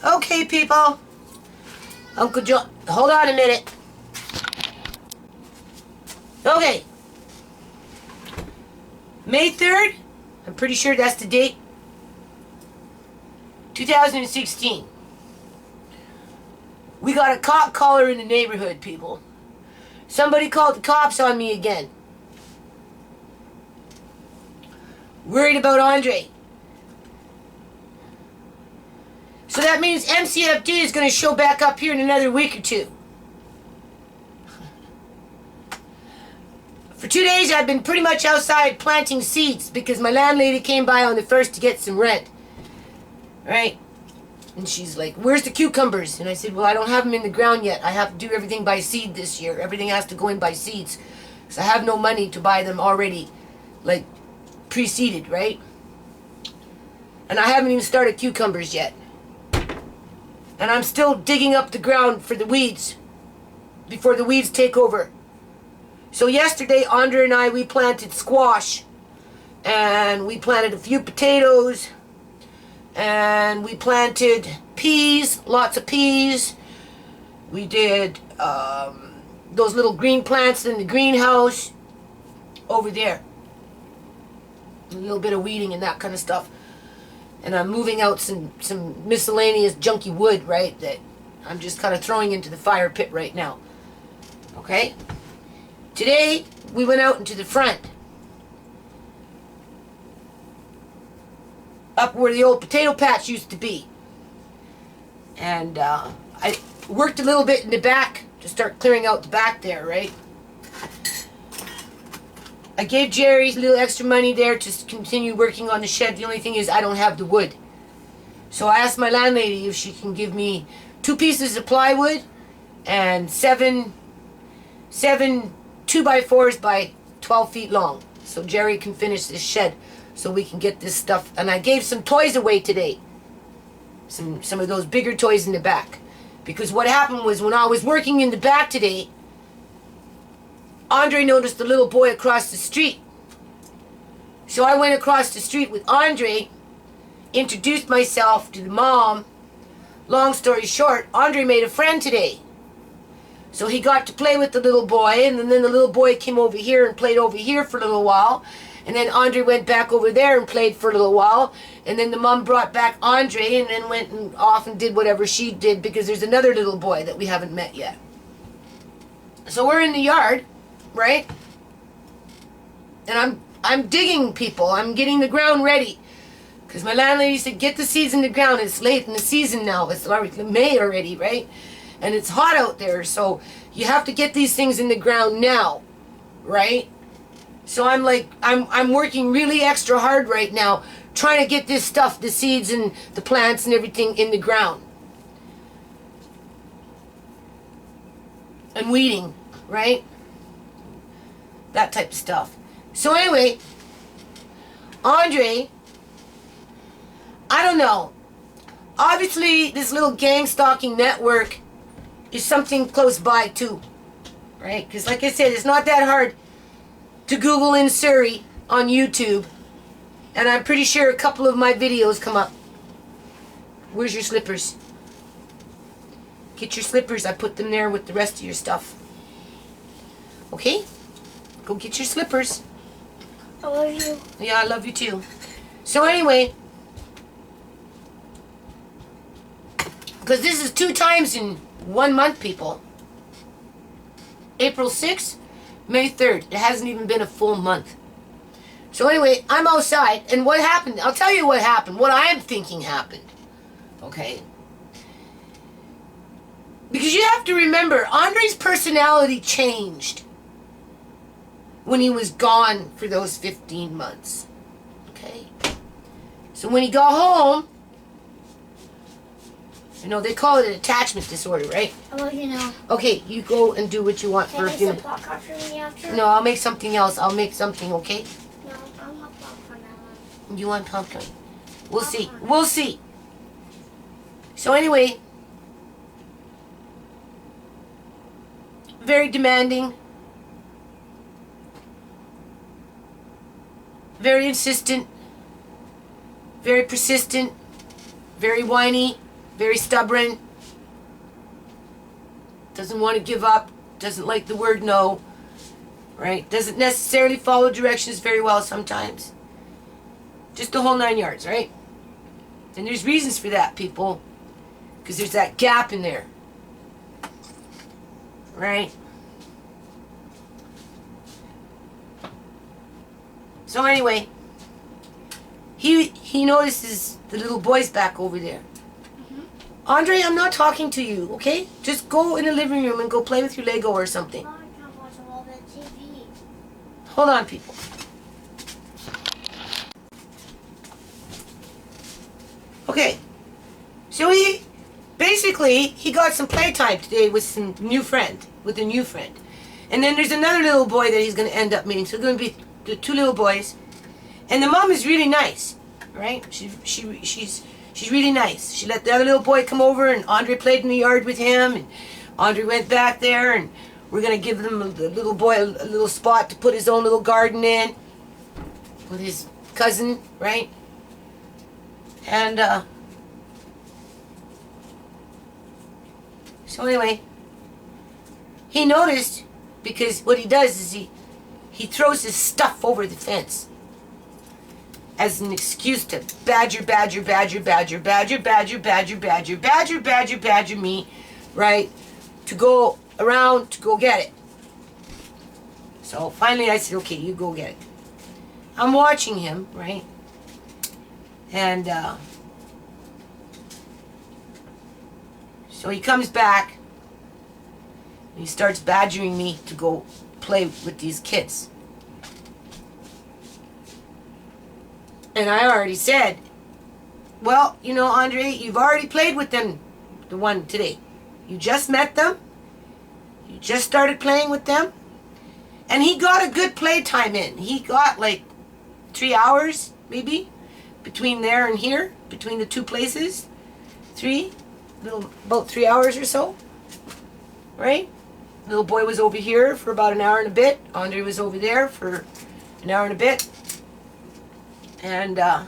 Okay, people. Uncle John, hold on a minute. Okay. May 3rd, I'm pretty sure that's the date. 2016. We got a cop caller in the neighborhood, people. Somebody called the cops on me again. Worried about Andre. So that means MCFD is going to show back up here in another week or two. For 2 days I've been pretty much outside planting seeds because my landlady came by on the 1st to get some rent. Right? And she's like, where's the cucumbers? And I said, well, I don't have them in the ground yet. I have to do everything by seed this year. Everything has to go in by seeds. Because I have no money to buy them already, like, pre-seeded, right? And I haven't even started cucumbers yet. And I'm still digging up the ground for the weeds before the weeds take over. So yesterday, Andre and I, we planted squash. And we planted a few potatoes. And we planted peas, lots of peas. We did those little green plants in the greenhouse over there. A little bit of weeding and that kind of stuff. And I'm moving out some miscellaneous junky wood, right, that I'm just kind of throwing into the fire pit right now. Okay? Today, we went out into the front. Up where the old potato patch used to be. And I worked a little bit in the back to start clearing out the back there, right? I gave Jerry a little extra money there to continue working on the shed. The only thing is I don't have the wood. So I asked my landlady if she can give me 2 pieces of plywood and 7 2x4s by 12 feet long. So Jerry can finish this shed so we can get this stuff. And I gave some toys away today. Some of those bigger toys in the back. Because what happened was when I was working in the back today, Andre noticed the little boy across the street. So I went across the street with Andre, introduced myself to the mom. Long story short, Andre made a friend today. So he got to play with the little boy, and then the little boy came over here and played over here for a little while. And then Andre went back over there and played for a little while. And then the mom brought back Andre and then went and off and did whatever she did because there's another little boy that we haven't met yet. So we're in the yard, right? And I'm digging, people. I'm getting the ground ready. Because my landlady said, get the seeds in the ground. It's late in the season now. It's already May already, right? And it's hot out there. So you have to get these things in the ground now, right? So I'm like, I'm working really extra hard right now, trying to get this stuff, the seeds and the plants and everything in the ground. And weeding, right? That type of stuff. So anyway, Andre, I don't know. Obviously, this little gang stalking network is something close by too, right? Because like I said, it's not that hard to Google in Surrey on YouTube, and I'm pretty sure a couple of my videos come up. Where's your slippers? Get your slippers. I put them there with the rest of your stuff. Okay? Go get your slippers. I love you. Yeah, I love you too. So anyway, because this is 2 times in 1 month, people. April 6th, May 3rd. It hasn't even been a full month. So anyway, I'm outside, and what happened? I'll tell you what happened. What I'm thinking happened. Okay? Because you have to remember, Andre's personality changed when he was gone for those 15 months. Okay? So when he got home, you know, they call it an attachment disorder, right? I love you now. Okay, you go and do what you want Can for a few I minutes. make some popcorn for me after? No, I'll make something else. I'll make something, okay? No, I want popcorn now. You want popcorn? We'll see. Popcorn. We'll see. So anyway, very demanding, very insistent, very persistent, very whiny, very stubborn, doesn't want to give up, doesn't like the word no, right? Doesn't necessarily follow directions very well sometimes. Just the whole 9 yards, right? And there's reasons for that, people, because there's that gap in there, right? So anyway, he notices the little boy's back over there. Andre, I'm not talking to you, okay? Just go in the living room and go play with your Lego or something. Mom, I can't watch all the TV. Hold on, people. Okay. So he got some playtime today with a new friend. And then there's another little boy that he's going to end up meeting. So it's going to be the two little boys. And the mom is really nice, right? She's really nice. She let the other little boy come over, and Andre played in the yard with him, and Andre went back there, and we're going to give the little boy a little spot to put his own little garden in with his cousin, right? And, so anyway, he noticed, because what he does is he throws his stuff over the fence as an excuse to badger me, right? To go around to go get it. So finally I said, okay, you go get it. I'm watching him, right? And so he comes back and he starts badgering me to go play with these kids. And I already said, well, you know, Andre, you've already played with them, the one today. You just met them. You just started playing with them. And he got a good playtime in. He got like 3 hours, maybe, between there and here, between the two places. About 3 hours or so, right? Little boy was over here for about an hour and a bit. Andre was over there for an hour and a bit. And, oh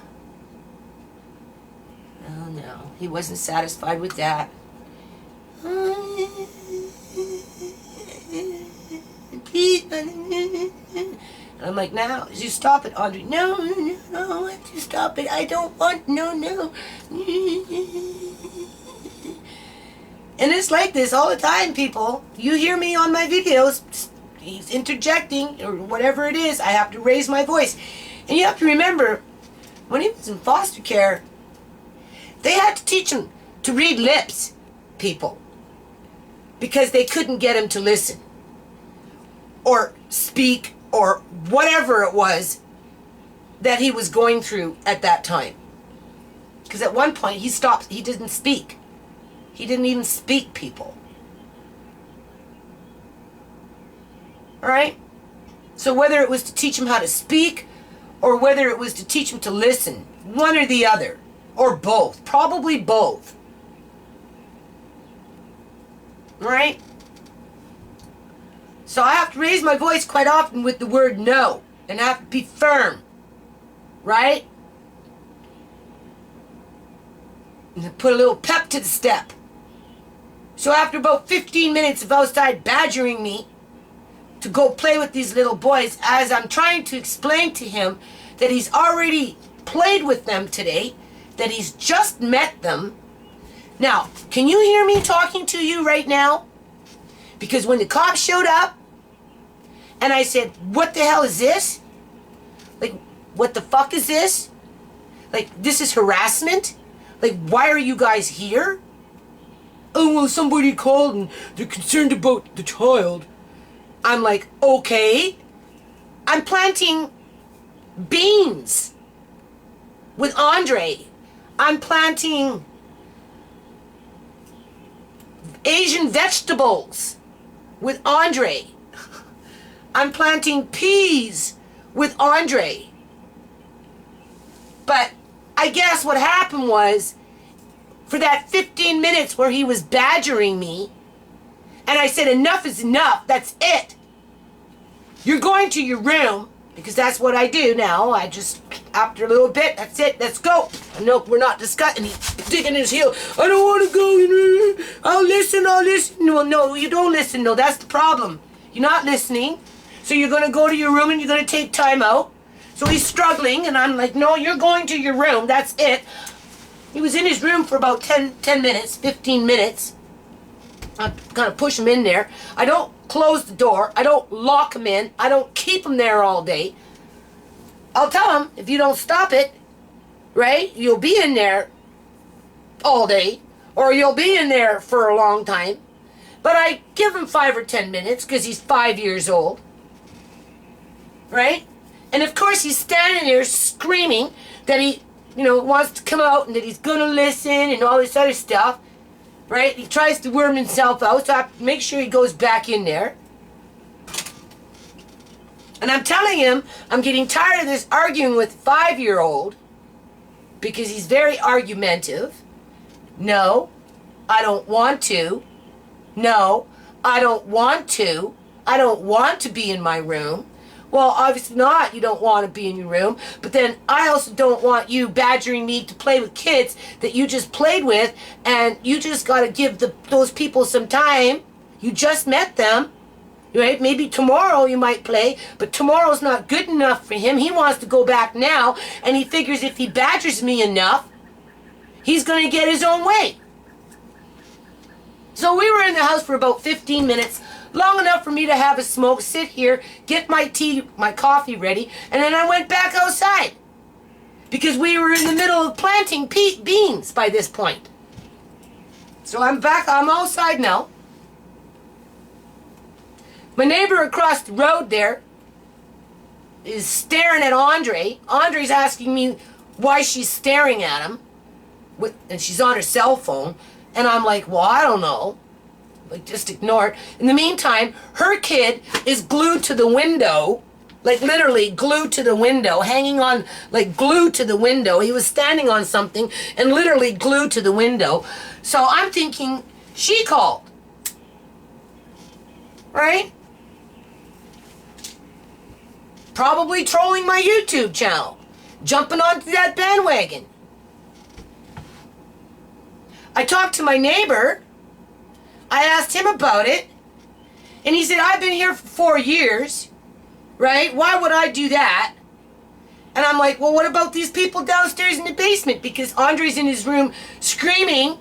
no, he wasn't satisfied with that. Please, and I'm like, now, you stop it, Andre. No, you stop it. I don't want, no. And it's like this all the time, people. You hear me on my videos, he's interjecting, or whatever it is, I have to raise my voice. And you have to remember, when he was in foster care, they had to teach him to read lips, people. Because they couldn't get him to listen. Or speak, or whatever it was that he was going through at that time. Because at one point, he stopped, he didn't speak. He didn't even speak, people. Alright? So whether it was to teach him how to speak, or whether it was to teach him to listen, one or the other, or both, probably both. Alright? So I have to raise my voice quite often with the word no, and I have to be firm. Right? And put a little pep to the step. So after about 15 minutes of outside badgering me to go play with these little boys, as I'm trying to explain to him that he's already played with them today, that he's just met them. Now, can you hear me talking to you right now? Because when the cops showed up, and I said, what the hell is this? Like, what the fuck is this? Like, this is harassment? Like, why are you guys here? Oh, well, somebody called and they're concerned about the child. I'm like, okay. I'm planting beans with Andre. I'm planting Asian vegetables with Andre. I'm planting peas with Andre. But I guess what happened was, for that 15 minutes where he was badgering me, and I said, enough is enough, that's it. You're going to your room, because that's what I do now. I just after a little bit, that's it, let's go. No, we're not discussing. He's digging his heel. I don't want to go. I'll listen. No, you don't listen. No, that's the problem. You're not listening. So you're going to go to your room and you're going to take time out. So he's struggling, and I'm like, no, you're going to your room. That's it. He was in his room for about 10 minutes, 15 minutes. I kind of push him in there. I don't close the door. I don't lock him in. I don't keep him there all day. I'll tell him, if you don't stop it, right, you'll be in there all day, or you'll be in there for a long time. But I give him 5 or 10 minutes because he's 5 years old, right? And of course he's standing there screaming that he, wants to come out and that he's going to listen and all this other stuff, right? He tries to worm himself out, so I have to make sure he goes back in there. And I'm telling him, I'm getting tired of this arguing with 5-year-old because he's very argumentative. No, I don't want to. No, I don't want to. I don't want to be in my room. Well, obviously not. You don't want to be in your room. But then I also don't want you badgering me to play with kids that you just played with, and you just got to give those people some time. You just met them. Right? Maybe tomorrow you might play, but tomorrow's not good enough for him. He wants to go back now, and he figures if he badgers me enough, he's going to get his own way. So we were in the house for about 15 minutes, long enough for me to have a smoke, sit here, get my tea, my coffee ready, and then I went back outside because we were in the middle of planting beans by this point. So I'm outside now. My neighbor across the road there is staring at Andre. Andre's asking me why she's staring at him, and she's on her cell phone. And I'm like, well, I don't know. Like, just ignore it. In the meantime, her kid is glued to the window, like literally glued to the window, hanging on, like glued to the window. He was standing on something and literally glued to the window. So I'm thinking she called, right? Probably trolling my YouTube channel, jumping onto that bandwagon. I talked to my neighbor. I asked him about it, and he said, I've been here for 4 years, right? Why would I do that? And I'm like, well, what about these people downstairs in the basement? Because Andre's in his room screaming,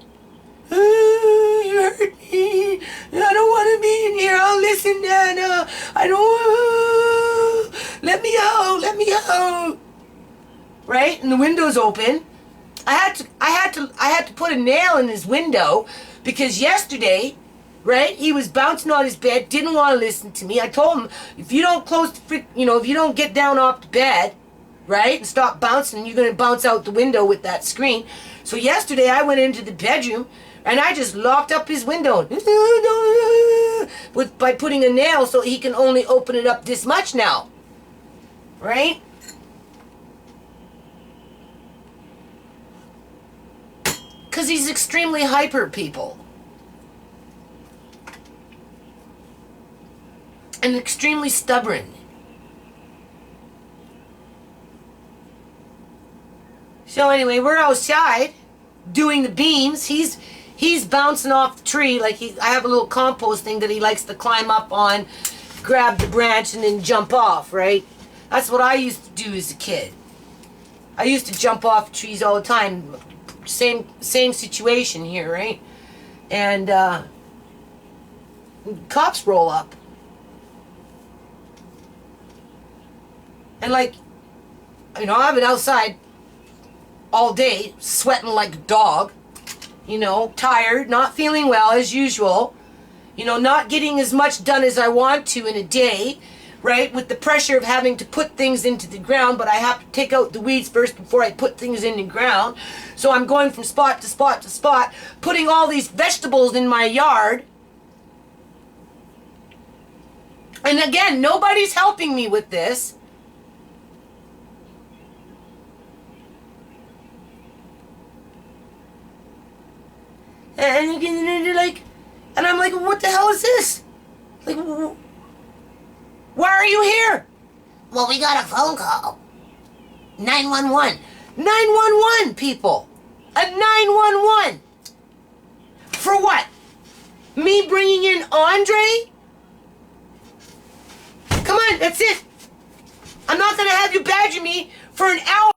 oh, you hurt me. I don't want to be in here. I'll listen, Nana. I don't. Let me out. Right? And the window's open. I had to put a nail in his window because yesterday, right, he was bouncing on his bed, didn't want to listen to me. I told him, if you don't if you don't get down off the bed, right, and stop bouncing, you're going to bounce out the window with that screen. So yesterday I went into the bedroom and I just locked up his window by putting a nail so he can only open it up this much now. Right? Because he's extremely hyper, people. And extremely stubborn. So anyway, we're outside doing the beans. He's bouncing off the tree like I have a little compost thing that he likes to climb up on, grab the branch and then jump off, right? That's what I used to do as a kid. I used to jump off trees all the time. Same situation here, right? And cops roll up. And like, I've been outside all day, sweating like a dog, tired, not feeling well as usual, not getting as much done as I want to in a day, right? With the pressure of having to put things into the ground, but I have to take out the weeds first before I put things in the ground. So I'm going from spot to spot to spot, putting all these vegetables in my yard. And again, nobody's helping me with this. And you're like, and I'm like, what the hell is this? Like, why are you here? Well, we got a phone call. 911. 911, people. A 911. For what? Me bringing in Andre? Come on, that's it. I'm not going to have you badger me for an hour.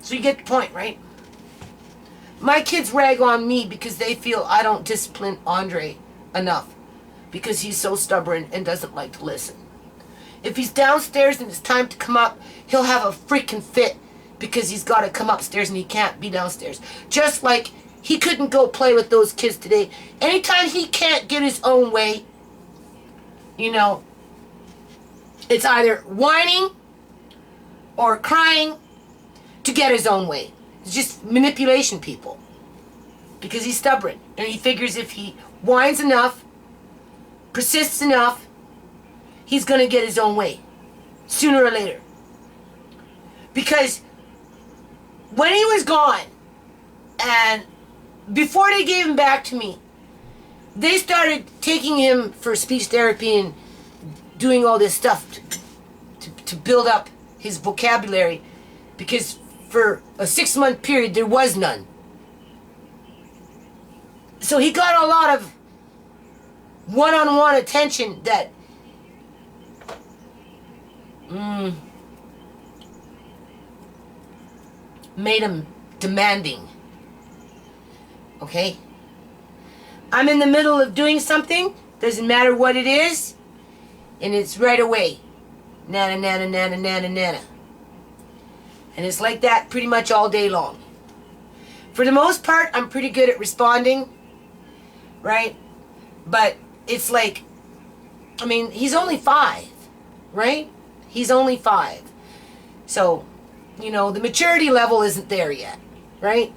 So you get the point, right? My kids rag on me because they feel I don't discipline Andre enough because he's so stubborn and doesn't like to listen. If he's downstairs and it's time to come up, he'll have a freaking fit because he's got to come upstairs and he can't be downstairs. Just like he couldn't go play with those kids today. Anytime he can't get his own way, you know, it's either whining or crying to get his own way. It's just manipulation, people. Because he's stubborn. And he figures if he whines enough, persists enough, he's going to get his own way. Sooner or later. Because when he was gone, and before they gave him back to me, they started taking him for speech therapy and doing all this stuff to build up his vocabulary. Because for a 6-month period, there was none. So he got a lot of one-on-one attention that made him demanding. Okay? I'm in the middle of doing something, doesn't matter what it is, and it's right away. Nana, nana, nana, nana, nana. And it's like that pretty much all day long. For the most part, I'm pretty good at responding, right? But it's like, I mean, he's only 5, right? He's only 5. So, you know, the maturity level isn't there yet, right?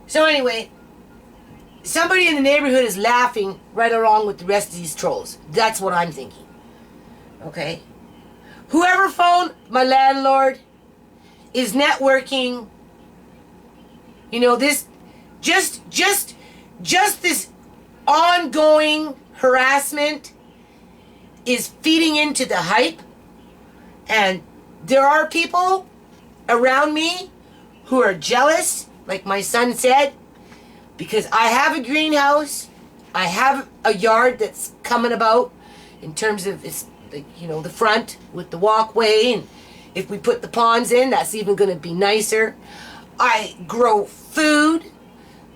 So anyway, somebody in the neighborhood is laughing right along with the rest of these trolls. That's what I'm thinking. Okay? Whoever phoned my landlord is networking. You know, this just this ongoing harassment is feeding into the hype. And there are people around me who are jealous, like my son said, because I have a greenhouse, I have a yard that's coming about in terms of its, you know, the front with the walkway, and if we put the ponds in, that's even going to be nicer. I grow food,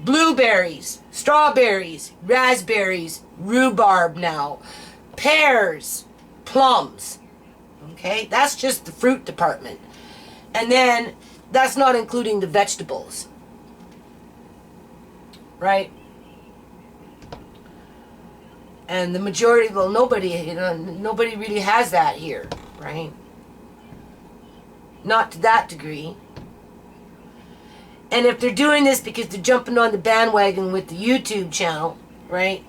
blueberries, strawberries, raspberries, rhubarb now, pears, plums. Okay, that's just the fruit department. And then that's not including the vegetables. Right? And the majority, well, nobody really has that here, right? Not to that degree. And if they're doing this because they're jumping on the bandwagon with the YouTube channel, right?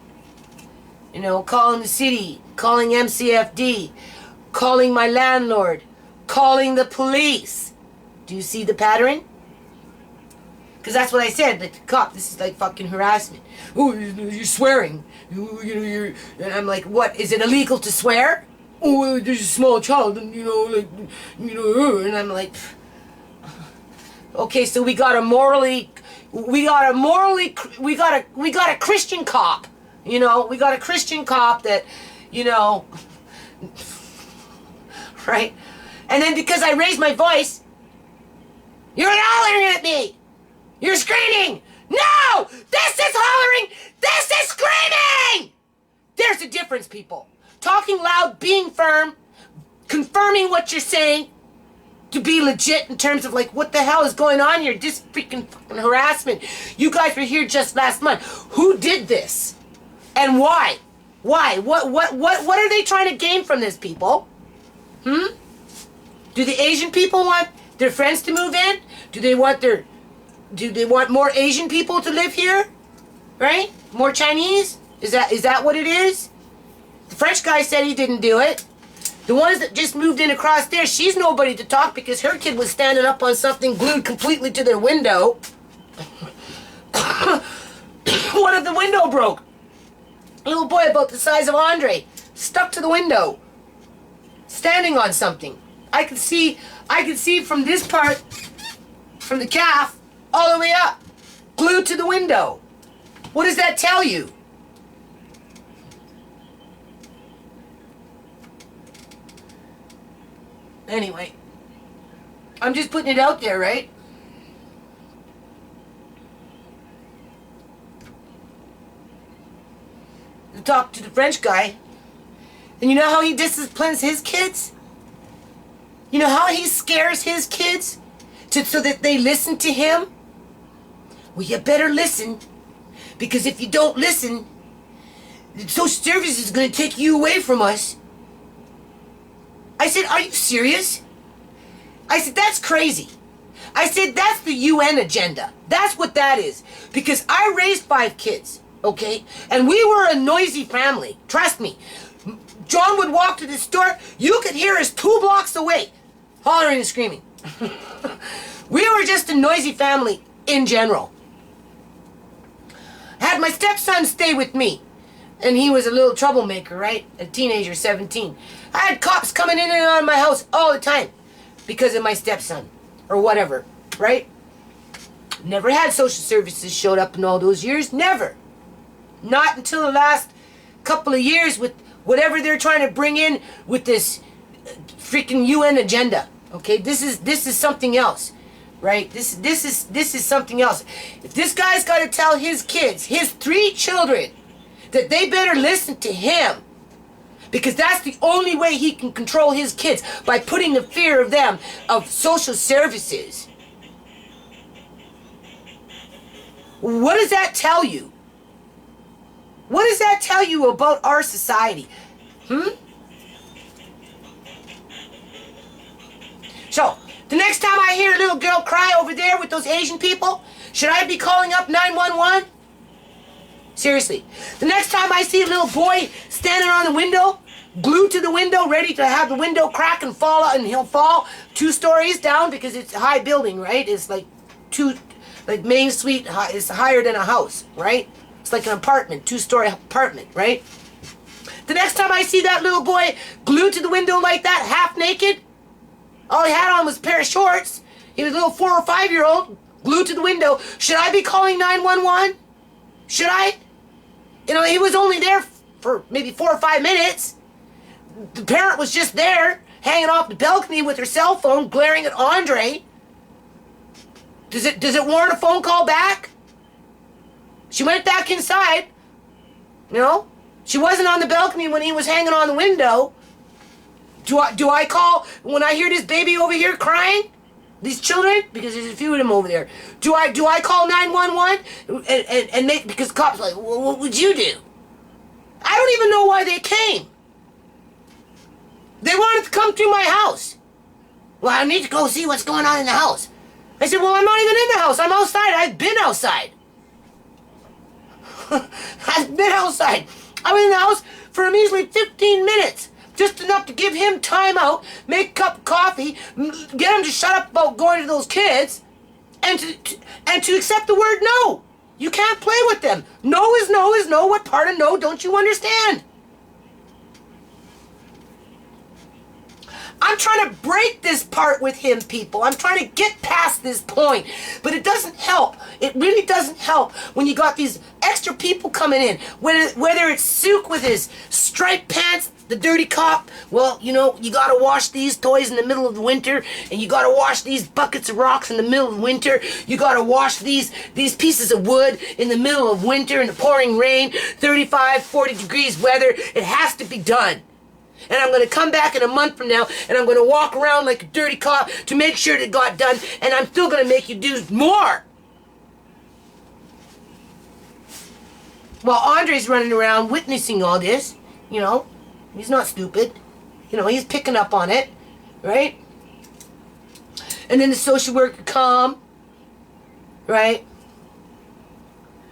You know, calling the city, calling MCFD, calling my landlord, calling the police. Do you see the pattern? Because that's what I said. Like, the cop, this is like fucking harassment. Oh, you're swearing. You're, and I'm like, what? Is it illegal to swear? Oh, there's a small child, and and I'm like, okay, so we got a Christian cop. You know, we got a Christian cop that, you know, right? And then because I raised my voice, you're hollering at me. You're screaming. No! This is hollering. This is screaming! There's a difference, people. Talking loud, being firm, confirming what you're saying to be legit in terms of like, what the hell is going on here? This freaking fucking harassment. You guys were here just last month. Who did this? And why? Why? What are they trying to gain from this, people? Do the Asian people want their friends to move in? Do they want more Asian people to live here? Right? More Chinese? Is that what it is? The French guy said he didn't do it. The ones that just moved in across there, she's nobody to talk because her kid was standing up on something glued completely to their window. What if the window broke? A little boy about the size of Andre, stuck to the window, standing on something. I could see from this part, from the calf, all the way up, glued to the window. What does that tell you? Anyway, I'm just putting it out there, right? To talk to the French guy. And you know how he disciplines his kids? You know how he scares his kids so that they listen to him? Well, you better listen. Because if you don't listen, the social services is going to take you away from us. I said, are you serious? I said, that's crazy. I said, that's the UN agenda. That's what that is. Because I raised 5 kids, okay? And we were a noisy family. Trust me. John would walk to the store. You could hear us 2 blocks away, hollering and screaming. We were just a noisy family in general. I had my stepson stay with me. And he was a little troublemaker, right? A teenager, 17. I had cops coming in and out of my house all the time because of my stepson or whatever, right? Never had social services showed up in all those years. Never. Not until the last couple of years with whatever they're trying to bring in with this freaking UN agenda. Okay, this is something else, right? This is something else. If this guy's got to tell his kids, his 3 children, that they better listen to him, because that's the only way he can control his kids, by putting the fear of them of social services. What does that tell you? What does that tell you about our society? So, the next time I hear a little girl cry over there with those Asian people, should I be calling up 911? Seriously. The next time I see a little boy standing on the window, glued to the window, ready to have the window crack and fall out, and he'll fall 2 stories down because it's a high building, right? It's like main suite is higher than a house, right? It's like an apartment, 2-story apartment, right? The next time I see that little boy glued to the window like that, half naked, all he had on was a pair of shorts. He was a little 4 or 5-year-old glued to the window. Should I be calling 911? Should I? You know, he was only there for maybe 4 or 5 minutes. The parent was just there, hanging off the balcony with her cell phone, glaring at Andre. Does it warrant a phone call back? She went back inside. You know? She wasn't on the balcony when he was hanging on the window. Do I call when I hear this baby over here crying? These children, because there's a few of them over there. Do I call 911 and make, because cops are like, well, what would you do? I don't even know why they came. They wanted to come to my house. Well, I need to go see what's going on in the house. I said, well, I'm not even in the house. I'm outside. I've been outside. I've been outside. I was in the house for a measly 15 minutes. Just enough to give him time out, make a cup of coffee, get him to shut up about going to those kids, and to accept the word no. You can't play with them. No is no is no. What part of no don't you understand? I'm trying to break this part with him, people. I'm trying to get past this point. But it doesn't help. It really doesn't help when you got these extra people coming in. Whether it's Sook with his striped pants, the dirty cop. Well, you know, you got to wash these toys in the middle of the winter. And you got to wash these buckets of rocks in the middle of winter. You got to wash these pieces of wood in the middle of winter in the pouring rain, 35, 40 degrees weather. It has to be done. And I'm going to come back in a month from now, and I'm going to walk around like a dirty cop to make sure it got done, and I'm still going to make you do more. While Andre's running around witnessing all this, you know, he's not stupid. You know, he's picking up on it, right? And then the social worker come, right?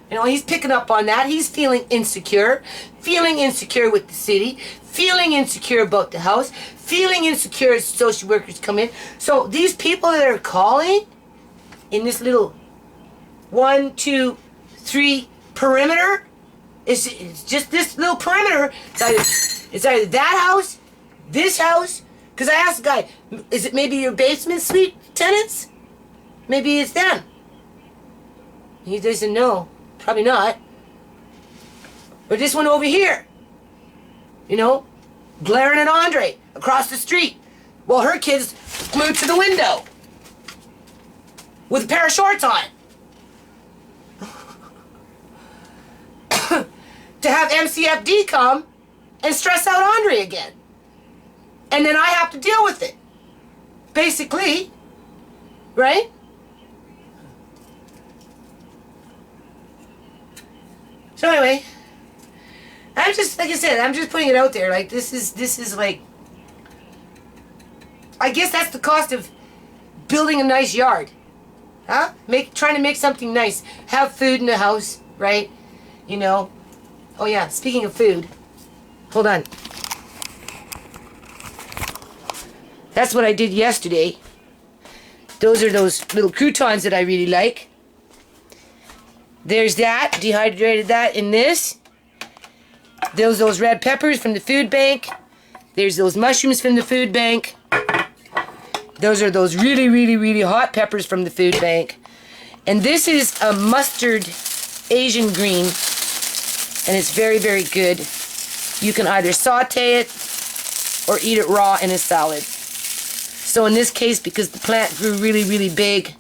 You know, he's picking up on that. He's feeling insecure with the city, feeling insecure about the house, feeling insecure as social workers come in. So these people that are calling in this little 1, 2, 3 perimeter, it's just this little perimeter. It's either that house, this house. Because I asked the guy, is it maybe your basement suite tenants? Maybe it's them. He said, no, probably not. Or this one over here. You know, glaring at Andre across the street while her kid's glued to the window. with a pair of shorts on. To have MCFD come and stress out Andre again. And then I have to deal with it. Basically. Right? So anyway, I'm just, like I said, I'm just putting it out there. Like, this is like, I guess that's the cost of building a nice yard. Huh? Trying to make something nice. Have food in the house, right? You know. Oh yeah, speaking of food. Hold on. That's what I did yesterday. Those are those little croutons that I really like. There's that. Dehydrated that in this. Those red peppers from the food bank. There's those mushrooms from the food bank. Those are those really, really, really hot peppers from the food bank. And this is a mustard Asian green. And it's very, very good. You can either saute it or eat it raw in a salad. So in this case, because the plant grew really, really big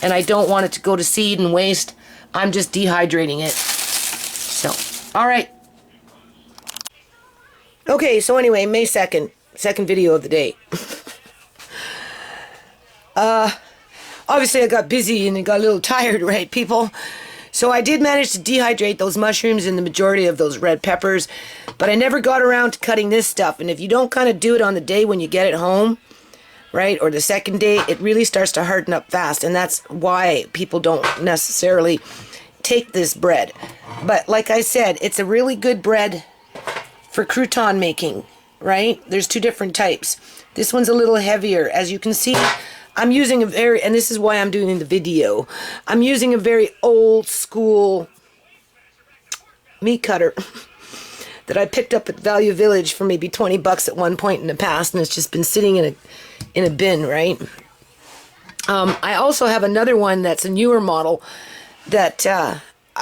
and I don't want it to go to seed and waste, I'm just dehydrating it. So, alright. Okay, so anyway, May 2nd, second video of the day. Obviously I got busy and I got a little tired, right, people? So I did manage to dehydrate those mushrooms and the majority of those red peppers, but I never got around to cutting this stuff. And if you don't kind of do it on the day when you get it home, right, or the second day, it really starts to harden up fast. And that's why people don't necessarily take this bread. But like I said, it's a really good bread for crouton making, right? There's two different types. This one's a little heavier. As you can see, I'm using a very, and this is why I'm doing the video, I'm using a very old school meat cutter that I picked up at Value Village for maybe 20 bucks at one point in the past, and it's just been sitting in a bin, right? I also have another one that's a newer model that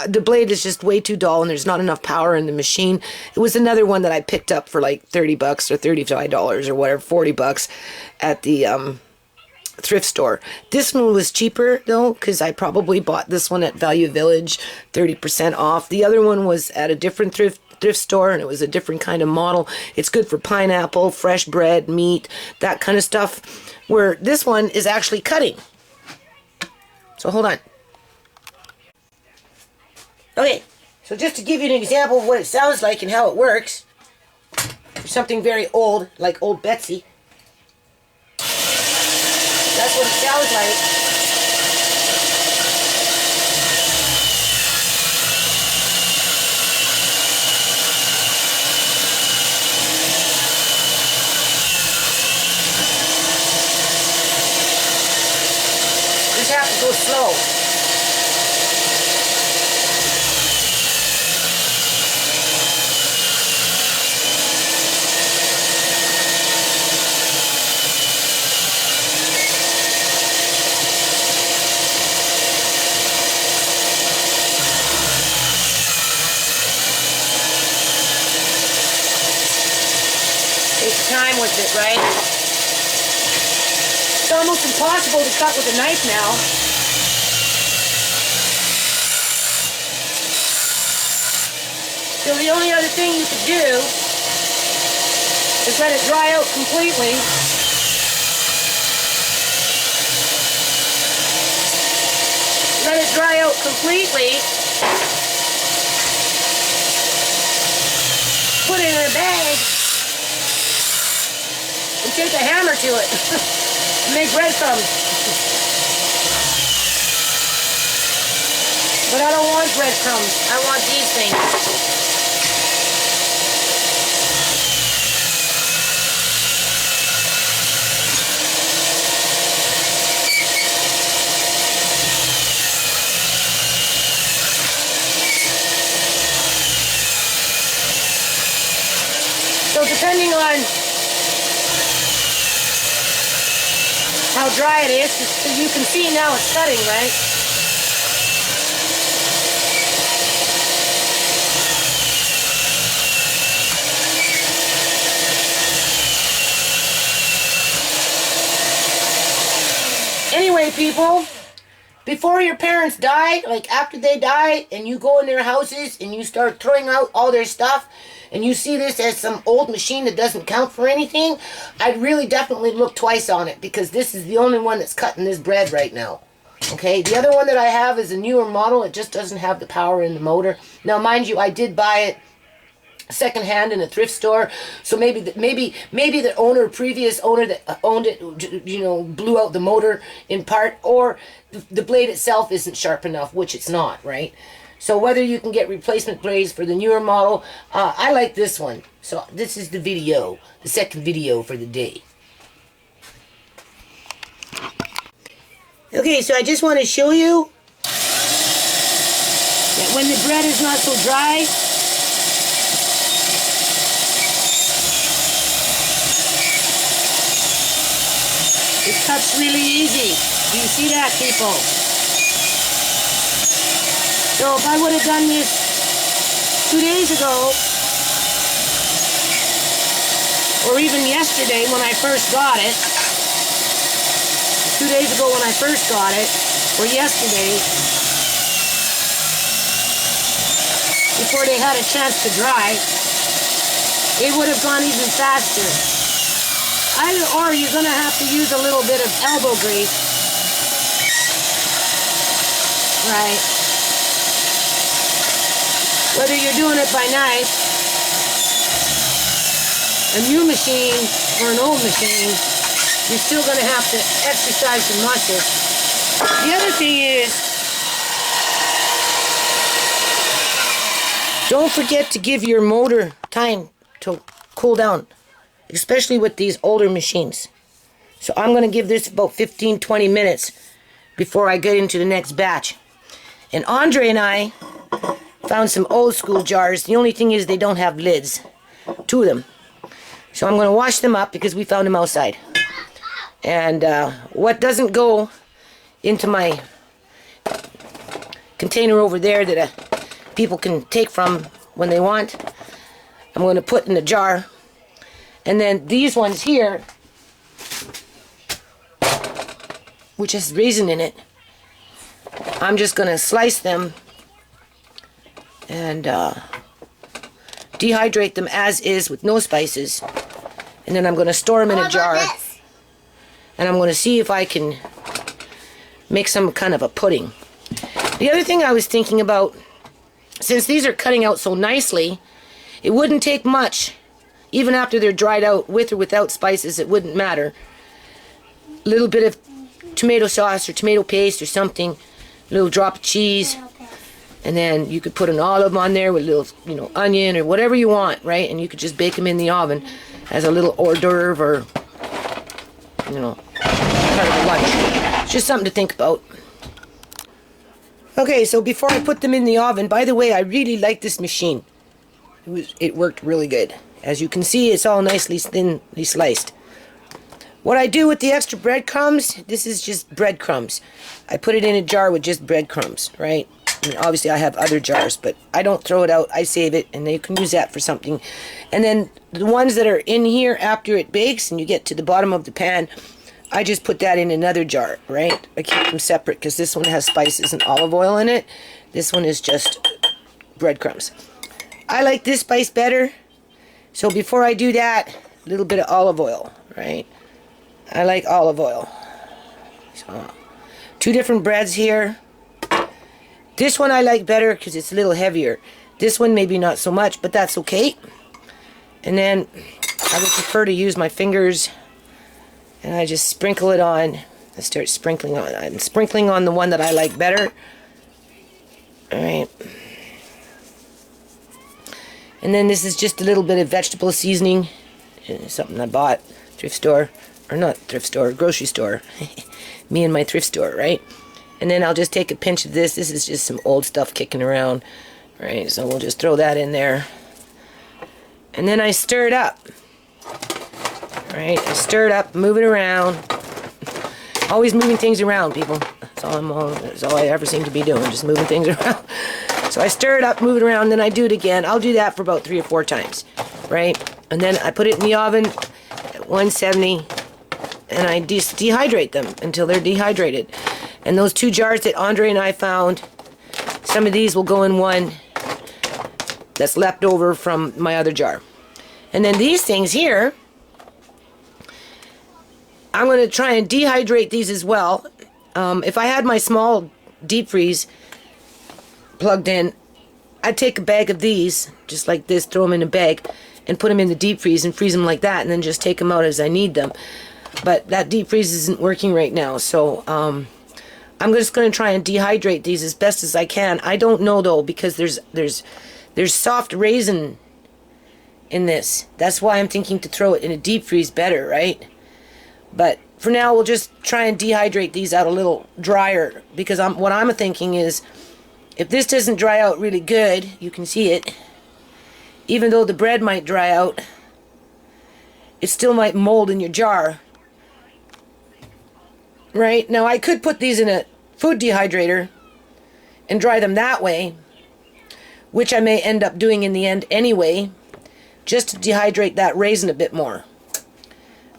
the blade is just way too dull and there's not enough power in the machine. It was another one that I picked up for like 30 bucks or $35 or whatever, 40 bucks at the thrift store. This one was cheaper though, because I probably bought this one at Value Village 30% off. The other one was at a different thrift store and it was a different kind of model. It's good for pineapple, fresh bread, meat, that kind of stuff, where this one is actually cutting. So hold on. Okay, so just to give you an example of what it sounds like and how it works, for something very old, like Old Betsy, that's what it sounds like. Just have to go slow. Time with it, right? It's almost impossible to cut with a knife now. So the only other thing you could do is let it dry out completely. Let it dry out completely. Put it in a bag. And take a hammer to it. Make breadcrumbs. But I don't want breadcrumbs. I want these things. So depending on how dry it is, you can see now it's cutting, right? Anyway, people, before your parents die, like after they die, and you go in their houses and you start throwing out all their stuff, and you see this as some old machine that doesn't count for anything, I'd really definitely look twice on it, because this is the only one that's cutting this bread right now. Okay, the other one that I have is a newer model. It just doesn't have the power in the motor. Now, mind you, I did buy it secondhand in a thrift store, so maybe the previous owner that owned it, you know, blew out the motor in part, or the blade itself isn't sharp enough, which it's not, right? So whether you can get replacement blades for the newer model, I like this one. So this is the video, the second video for the day. Okay, so I just want to show you that when the bread is not so dry, it cuts really easy. Do you see that, people? So if I would have done this 2 days ago, or even yesterday when I first got it, 2 days ago when I first got it, or yesterday, before they had a chance to dry, it would have gone even faster. Either or, you're going to have to use a little bit of elbow grease. Right. Whether you're doing it by knife, a new machine, or an old machine, you're still going to have to exercise your muscles. The other thing is, don't forget to give your motor time to cool down, especially with these older machines. So I'm going to give this about 15-20 minutes before I get into the next batch. And Andre and I found some old school jars. The only thing is they don't have lids, 2 of them. So I'm going to wash them up because we found them outside. And what doesn't go into my container over there that people can take from when they want, I'm going to put in a jar. And then these ones here, which has raisin in it, I'm just going to slice them and dehydrate them as is with no spices. And then I'm going to store them in a jar. And I'm going to see if I can make some kind of a pudding. The other thing I was thinking about, since these are cutting out so nicely, it wouldn't take much, even after they're dried out, with or without spices, it wouldn't matter. A little bit of tomato sauce or tomato paste or something, a little drop of cheese, and then you could put an olive on there with a little, you know, onion or whatever you want, right? And you could just bake them in the oven as a little hors d'oeuvre, or, you know, part of a lunch. It's just something to think about. Okay, so before I put them in the oven, by the way, I really like this machine. It worked really good. As you can see, it's all nicely thinly sliced. What I do with the extra breadcrumbs, this is just breadcrumbs. I put it in a jar with just breadcrumbs, right? I mean, obviously I have other jars, but I don't throw it out. I save it, and you can use that for something. And then the ones that are in here after it bakes and you get to the bottom of the pan, I just put that in another jar, right? I keep them separate because this one has spices and olive oil in it. This one is just breadcrumbs. I like this spice better. So before I do that, a little bit of olive oil, right? I like olive oil. So, 2 different breads here. This one I like better because it's a little heavier. This one maybe not so much, but that's okay. And then I would prefer to use my fingers, and I just sprinkle it on. I start sprinkling on. I'm sprinkling on the one that I like better. Alright. And then this is just a little bit of vegetable seasoning. Something I bought, thrift store. Or not thrift store, grocery store. Me and my thrift store, right? And then I'll just take a pinch of this. This is just some old stuff kicking around. Right, so we'll just throw that in there. And then I stir it up. Right, I stir it up, move it around. Always moving things around, people. That's all I ever seem to be doing, just moving things around. So I stir it up, move it around, then I do it again. I'll do that for about 3 or 4 times. Right? And then I put it in the oven at 170. And I just dehydrate them until they're dehydrated. And those 2 jars that Andre and I found, some of these will go in one that's left over from my other jar. And then these things here, I'm going to try and dehydrate these as well. If I had my small deep freeze plugged in, I'd take a bag of these, just like this, throw them in a bag, and put them in the deep freeze and freeze them like that, and then just take them out as I need them. But that deep freeze isn't working right now, so I'm just going to try and dehydrate these as best as I can. I don't know though, because there's soft raisin in this. That's why I'm thinking to throw it in a deep freeze better, right? But for now, we'll just try and dehydrate these out a little drier, because what I'm thinking is, if this doesn't dry out really good, you can see it, even though the bread might dry out, it still might mold in your jar. Right? Now, I could put these in a food dehydrator and dry them that way, which I may end up doing in the end anyway, just to dehydrate that raisin a bit more.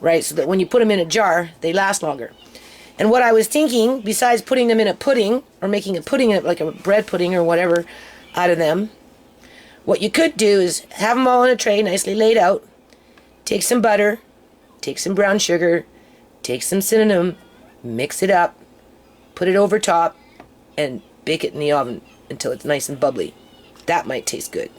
Right? So that when you put them in a jar, they last longer. And what I was thinking, besides putting them in a pudding, or making a pudding, like a bread pudding or whatever, out of them, what you could do is have them all in a tray, nicely laid out, take some butter, take some brown sugar, take some cinnamon, mix it up, put it over top, and bake it in the oven until it's nice and bubbly. That might taste good.